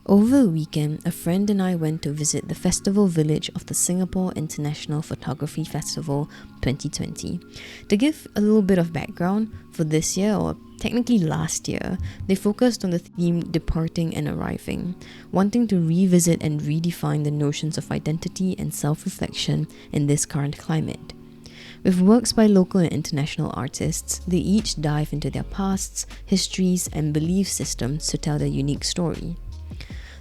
Over the weekend, a friend and I went to visit the festival village of the Singapore International Photography Festival 2020. To give a little bit of background, for this year, or technically last year, they focused on the theme departing and arriving, wanting to revisit and redefine the notions of identity and self-reflection in this current climate. With works by local and international artists, they each dive into their pasts, histories, and belief systems to tell their unique story.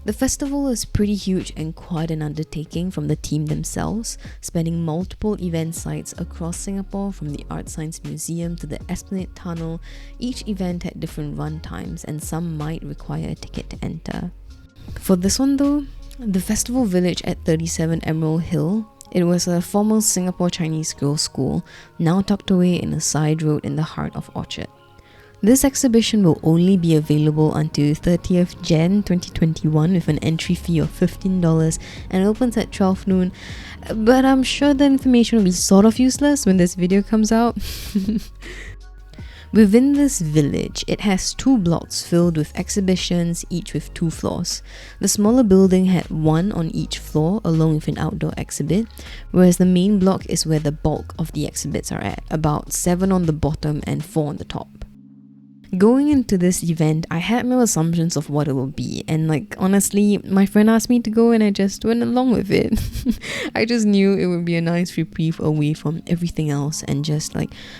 The festival is pretty huge and quite an undertaking from the team themselves, spanning multiple event sites across Singapore from the Art Science Museum to the Esplanade Tunnel. Each event had different run times and some might require a ticket to enter. For this one though, the festival village at 37 Emerald Hill, it was a former Singapore Chinese girls' school, now tucked away in a side road in the heart of Orchard. This exhibition will only be available until 30th Jan 2021 with an entry fee of $15 and opens at 12 noon. But I'm sure the information will be sort of useless when this video comes out. Within this village, it has 2 blocks filled with exhibitions, each with 2 floors. The smaller building had 1 on each floor along with an outdoor exhibit, whereas the main block is where the bulk of the exhibits are at, about 7 on the bottom and 4 on the top. Going into this event, I had no assumptions of what it will be, and honestly, my friend asked me to go and I just went along with it. I just knew it would be a nice reprieve away from everything else and just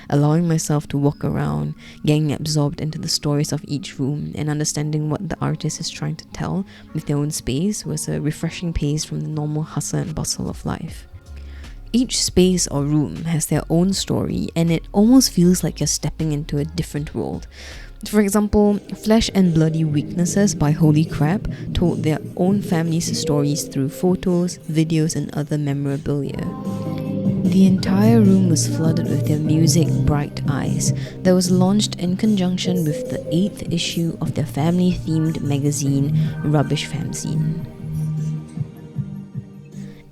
allowing myself to walk around, getting absorbed into the stories of each room and understanding what the artist is trying to tell with their own space was a refreshing pace from the normal hustle and bustle of life. Each space or room has their own story and it almost feels like you're stepping into a different world. For example, Flesh and Bloody Weaknesses by Holy Crap told their own family's stories through photos, videos and other memorabilia. The entire room was flooded with their music Bright Eyes that was launched in conjunction with the 8th issue of their family-themed magazine Rubbish Fanzine.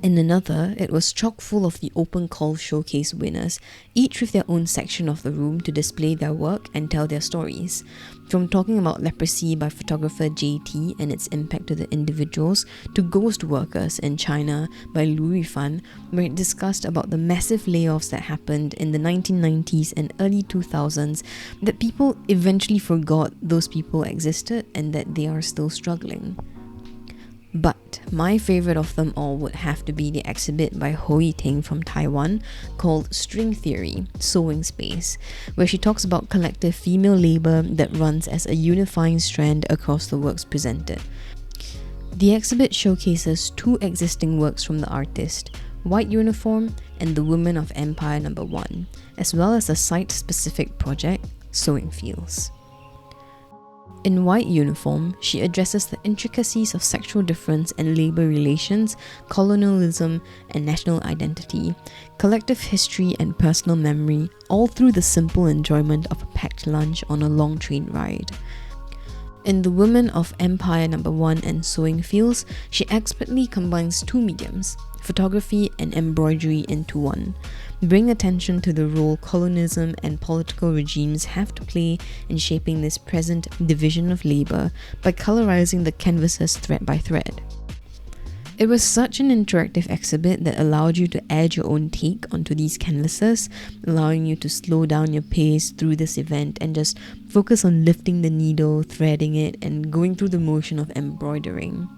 In another, it was chock full of the open call showcase winners, each with their own section of the room to display their work and tell their stories. From talking about leprosy by photographer JT and its impact to the individuals, to Ghost Workers in China by Louis Fan, where it discussed about the massive layoffs that happened in the 1990s and early 2000s, that people eventually forgot those people existed and that they are still struggling. But my favourite of them all would have to be the exhibit by Hui Ting from Taiwan called String Theory, Sewing Space, where she talks about collective female labour that runs as a unifying strand across the works presented. The exhibit showcases 2 existing works from the artist, White Uniform and The Women of Empire No. 1, as well as a site-specific project, Sewing Fields. In White Uniform, she addresses the intricacies of sexual difference and labour relations, colonialism and national identity, collective history and personal memory, all through the simple enjoyment of a packed lunch on a long train ride. In The Women of Empire No. 1 and Sewing Fields, she expertly combines 2 mediums, photography and embroidery, into one, bring attention to the role colonialism and political regimes have to play in shaping this present division of labour by colorizing the canvases thread by thread. It was such an interactive exhibit that allowed you to add your own take onto these canvases, allowing you to slow down your pace through this event and just focus on lifting the needle, threading it, and going through the motion of embroidering.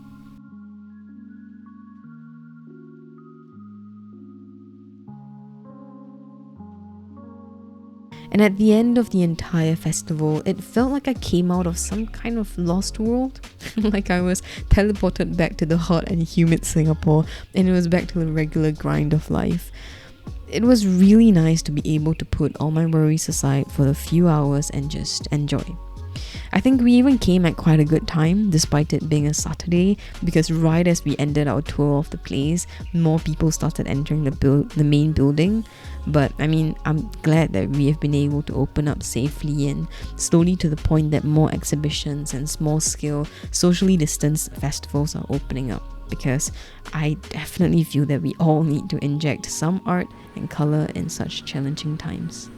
And at the end of the entire festival, it felt like I came out of some kind of lost world. Like I was teleported back to the hot and humid Singapore and it was back to the regular grind of life. It was really nice to be able to put all my worries aside for a few hours and just enjoy. I think we even came at quite a good time despite it being a Saturday, because right as we ended our tour of the place, more people started entering the main building. But I'm glad that we have been able to open up safely and slowly, to the point that more exhibitions and small scale socially distanced festivals are opening up, because I definitely feel that we all need to inject some art and colour in such challenging times.